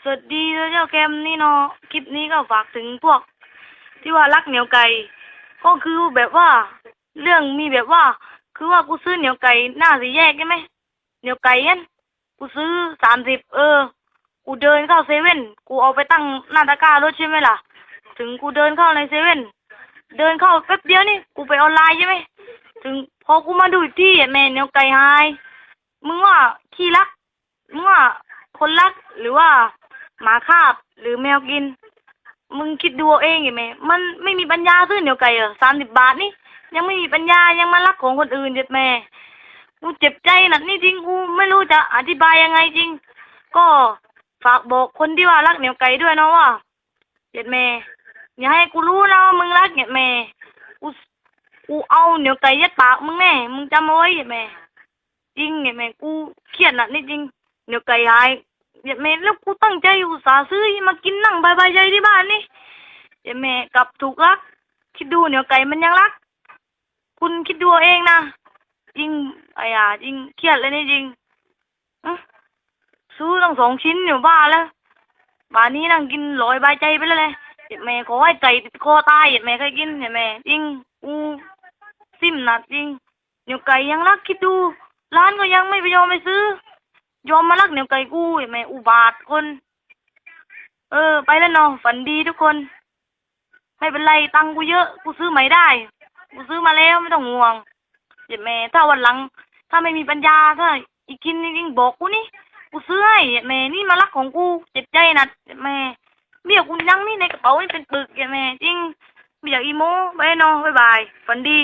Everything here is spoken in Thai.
สวัสดีเจ้าแกมนี่เนาะคลิปนี้ก็ฝากถึงพวกที่ว่ารักเหนียวไก่ก็คือแบบว่าเรื่องมีแบบว่าคือว่ากูซื้อเหนียวไก่หน้าสี่แยกใช่ไหมเหนียวไก่ยันกูซื้อ30กูเดินเข้าเซเว่นกูเอาไปตั้งหน้าตะกร้ารถใช่ไหมล่ะถึงกูเดินเข้าในเซเว่นเดินเข้าแป๊บเดียวนี่กูไปออนไลน์ใช่ไหมถึงพอกูมาดูอีกที่แม่เหนียวไก่หายมึงว่าขี้รักมึงว่าคนรักหรือว่าหมาคาบหรือแมวกินมึงคิดดูเอาเองไงแม่มันไม่มีปัญญาซื้อเหนียวไก่30 บาทนี่ยังไม่มีปัญญายังมารักของคนอื่นเจ็บแม่กูเจ็บใจหนักนี่จริงกูไม่รู้จะอธิบายยังไงจริงก็ฝากบอกคนที่ว่ารักเหนียวไก่ด้วยเนาะว่าเจ็บแม่อย่าให้กูรู้นะว่ามึงรักเจ็บแม่กูกูเอาเหนียวไก่ยัดปากมึงแน่มึงจำเอาไว้เจ็บแม่จริงเจ็บแม่กูเครียดหนักนี่จริงเหนียวไก่หายเจ็บแม่แล้วกูตั้งใจอุตส่าห์ซื้อมากินนั่งบายๆใจที่บ้านนี่เจ็บแม่กลับถูกรักคิดดูเหนียวไก่มันยังรักคุณคิดดูเองนะจริงจริงเครียดเลยนี่จริงซื้อตั้ง2 ชิ้นอยู่บ้าแล้วบ้านนี้นั่งกินลอยบายใจไปเลยเจ็บแม่ขอให้ไก่ติดคอตายเจ็บแม่เคยกินเจ็บแม่จริงกูซิมนะจริงเหนียวไก่ยังรักคิดดูร้านก็ยังไม่ไปยอมไปซื้อยอมมารักเหนียวไก่กูเจ็บแม่อุบาทคนไปแล้วเนาะฝันดีทุกคนไม่เป็นไรตังกูเยอะกูซื้อใหม่ได้กูซื้อมาแล้วไม่ต้องห่วงเจ็บแม่ถ้าวันหลังถ้าไม่มีปัญญาถ้าอีกกินจริงๆบอกกูนี่กูซื้อให้เจ็บแม่นี่มารักของกูเจ็บใจนะเจ็บแม่เบี้ยกูยังนี่ในกระเป๋านี่เป็นปึกเจ็บแม่จริงไม่อยากอีโม้ไปเนาะบ๊ายบายฝันดี